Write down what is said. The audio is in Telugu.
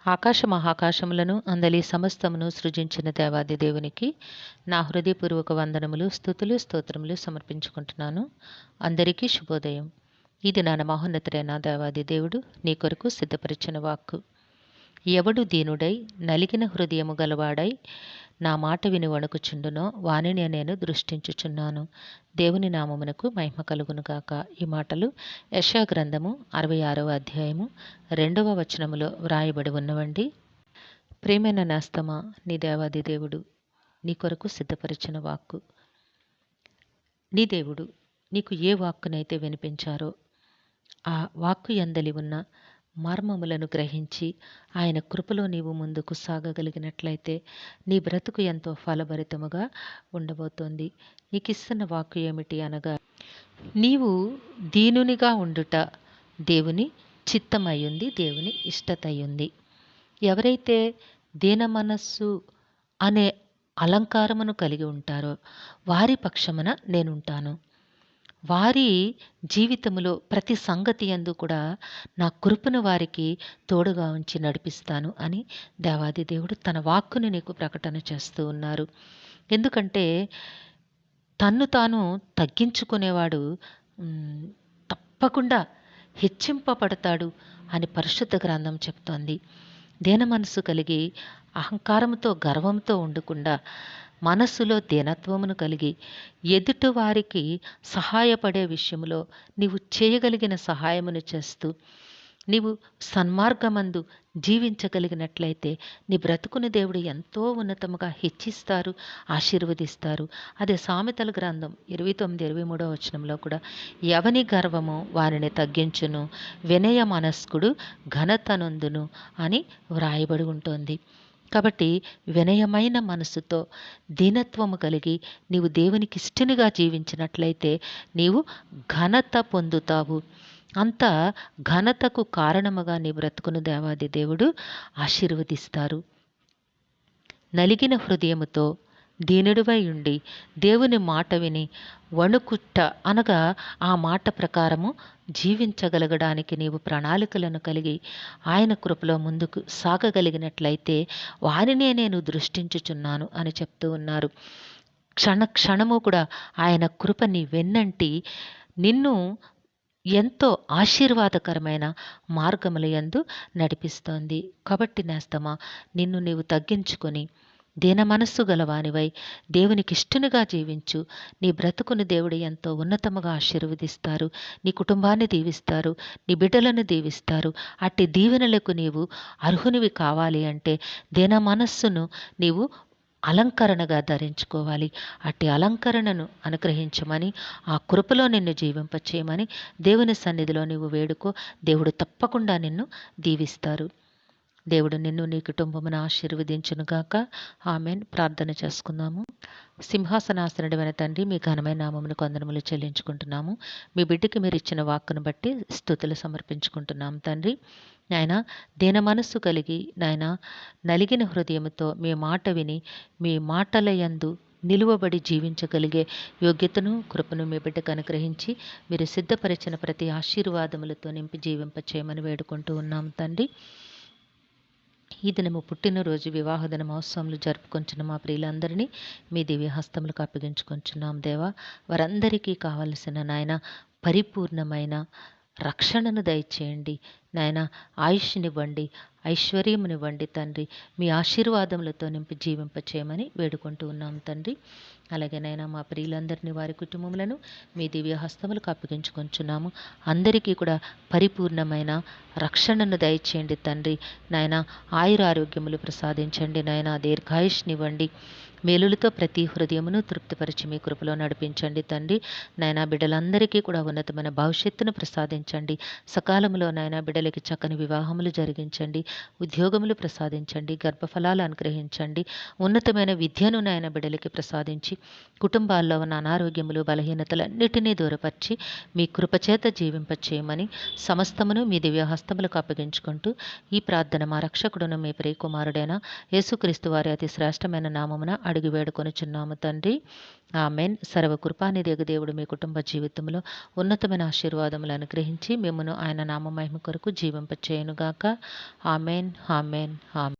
ఆకాశ మహాకాశములను అందలి సమస్తమును సృజించిన దేవాది దేవునికి నా హృదయపూర్వక వందనములు, స్తుతులు, స్తోత్రములు సమర్పించుకుంటున్నాను. అందరికీ శుభోదయం. ఇది నా మహోన్నతుడైన దేవాది దేవుడు నీ కొరకు సిద్ధపరిచిన వాక్కు. ఎవడు దీనుడై నలిగిన హృదయము గలవాడై నా మాట విని వణుకుచుండునో వానిని నేను దృష్టించుచున్నాను. దేవుని నామమునకు మహిమ కలుగునుగాక. ఈ మాటలు యెషయా గ్రంథము 66వ అధ్యాయము 2వ వచనములో వ్రాయబడి ఉన్నవండి. ప్రియమైన నేస్తమా, నీ దేవాది దేవుడు నీ కొరకు సిద్ధపరిచిన వాక్కు. నీ దేవుడు నీకు ఏ వాక్కునైతే వినిపించారో ఆ వాక్కు యందలి ఉన్న మర్మములను గ్రహించి ఆయన కృపలో నీవు ముందుకు సాగగలిగినట్లయితే నీ బ్రతుకు ఎంతో ఫలభరితముగా ఉండబోతోంది. నీకిస్తున్న వాక్కు ఏమిటి అనగా, నీవు దీనునిగా ఉండుట దేవుని చిత్తమయ్యుంది, దేవుని ఇష్టతయ్యుంది. ఎవరైతే దీన మనస్సు అనే అలంకారమును కలిగి ఉంటారో వారి పక్షమున నేనుంటాను. వారి జీవితములో ప్రతి సంగతి యందు కూడా నా కృపను వారికి తోడుగా ఉంచి నడిపిస్తాను అని దేవాది దేవుడు తన వాక్కును నీకు ప్రకటన చేస్తూ ఉన్నారు. ఎందుకంటే తన్ను తాను తగ్గించుకునేవాడు తప్పకుండా హెచ్చింపబడతాడు అని పరిశుద్ధ గ్రంథం చెప్తోంది. దీన మనసు కలిగి అహంకారంతో గర్వంతో ఉండకుండా మనస్సులో దీనత్వమును కలిగి ఎదుటి వారికి సహాయపడే విషయంలో నీవు చేయగలిగిన సహాయమును చేస్తూ నీవు సన్మార్గమందు జీవించగలిగినట్లయితే నీ బ్రతుకుని దేవుడు ఎంతో ఉన్నతముగా హెచ్చిస్తారు, ఆశీర్వదిస్తారు. అదే సామెతల గ్రంథం 29-23వ వచనంలో కూడా ఎవని గర్వము వారిని తగ్గించును, వినయ మనస్కుడు ఘనతనొందును అని వ్రాయబడి ఉంటుంది. కాబట్టి వినయమైన మనసుతో దీనత్వము కలిగి నీవు దేవునికి ఇష్టనిగా జీవించినట్లయితే నీవు ఘనత పొందుతావు. అంత ఘనతకు కారణముగా నీ బ్రతుకును దేవాది దేవుడు ఆశీర్వదిస్తారు. నలిగిన హృదయముతో దీనుడివై ఉండి దేవుని మాట విని వణుకుట్ట అనగా ఆ మాట ప్రకారము జీవించగలగడానికి నీవు ప్రణాళికలను కలిగి ఆయన కృపలో ముందుకు సాగగలిగినట్లయితే వారినే నేను దృష్టించుచున్నాను అని చెప్తూ ఉన్నారు. క్షణము కూడా ఆయన కృప నీ వెన్నంటి నిన్ను ఎంతో ఆశీర్వాదకరమైన మార్గముల యందు నడిపిస్తోంది. కాబట్టి నేస్తమా, నిన్ను నీవు తగ్గించుకొని దీన మనస్సు గలవానివై దేవునికి ఇష్టనుగా జీవించు. నీ బ్రతుకును దేవుడు ఎంతో ఉన్నతముగా ఆశీర్వదిస్తారు. నీ కుటుంబాన్ని దీవిస్తారు, నీ బిడ్డలను దీవిస్తారు. అట్టి దీవెనలకు నీవు అర్హునివి కావాలి అంటే దీన మనస్సును నీవు అలంకరణగా ధరించుకోవాలి. అట్టి అలంకరణను అనుగ్రహించమని, ఆ కృపలో నిన్ను జీవింపచేయమని దేవుని సన్నిధిలో నీవు వేడుకో. దేవుడు తప్పకుండా నిన్ను దీవిస్తారు. దేవుడు నిన్ను నీ కుటుంబమును ఆశీర్వదించునుగాక. ఆమెన్. ప్రార్థన చేసుకుందాము. సింహాసనాసనుడైన తండ్రి, మీ ఘనమైన నామమునకు వందనములు చెల్లించుకుంటున్నాము. మీ బిడ్డకి మీరు ఇచ్చిన వాక్కును బట్టి స్తుతులు సమర్పించుకుంటున్నాము తండ్రి. నాయన, దీన మనస్సు కలిగి నాయన నలిగిన హృదయముతో మీ మాట విని మీ మాటల యందు నిలువబడి జీవించగలిగే యోగ్యతను, కృపను మీ బిడ్డకు అనుగ్రహించి మీరు సిద్ధపరిచిన ప్రతి ఆశీర్వాదములతో నింపి జీవింపచేయమని వేడుకుంటూ ఉన్నాము తండ్రి. ఈ దినము పుట్టినరోజు, వివాహదిన మహోత్సవములు జరుపుకొంచున్న మా ప్రియులందరినీ మీ దివ్య హస్తములకు అప్పగించుకొంచున్నాం దేవా. వారందరికీ కావలసిన నాయన పరిపూర్ణమైన రక్షణను దయచేయండి నాయన. ఆయుష్నివ్వండి, ఐశ్వర్యమునివ్వండి తండ్రి. మీ ఆశీర్వాదములతో నింపి జీవింపచేయమని వేడుకుంటూ ఉన్నాం తండ్రి. అలాగే నాయన మా ప్రియులందరినీ, వారి కుటుంబములను మీ దివ్య హస్తములకు అప్పగించుకొంచున్నాము. అందరికీ కూడా పరిపూర్ణమైన రక్షణను దయచేయండి తండ్రి. నాయన ఆయురారోగ్యములు ప్రసాదించండి నాయన. దీర్ఘాయుష్నివ్వండి. మేలులతో ప్రతి హృదయమును తృప్తిపరిచి మీ కృపలో నడిపించండి తండ్రి. నాయన బిడ్డలందరికీ కూడా ఉన్నతమైన భవిష్యత్తును ప్రసాదించండి. సకాలంలో నాయన బిడ్డలకి చక్కని వివాహములు జరిగించండి, ఉద్యోగములు ప్రసాదించండి, గర్భఫలాలు అనుగ్రహించండి. ఉన్నతమైన విద్యను నాయన బిడ్డలకి ప్రసాదించి కుటుంబాల్లో ఉన్న అనారోగ్యములు, బలహీనతలన్నిటినీ దూరపరిచి మీ కృపచేత జీవింపచేయమని సమస్తమును మీ దివ్య హస్తములకు అప్పగించుకుంటూ ఈ ప్రార్థన మా రక్షకుడును మీ ప్రియకుమారుడైన యేసుక్రీస్తు వారి అతి శ్రేష్టమైన నామమున అడిగి వేడుకొనుచున్నాము తండ్రి. ఆమెన్. సర్వకృపానిధి దేవుడు మీ కుటుంబ జీవితంలో ఉన్నతమైన ఆశీర్వాదములు అనుగ్రహించి మిమ్మను ఆయన నామ మహిమ కొరకు జీవింపచేయునుగాక. ఆమెన్. ఆమెన్. ఆమెన్.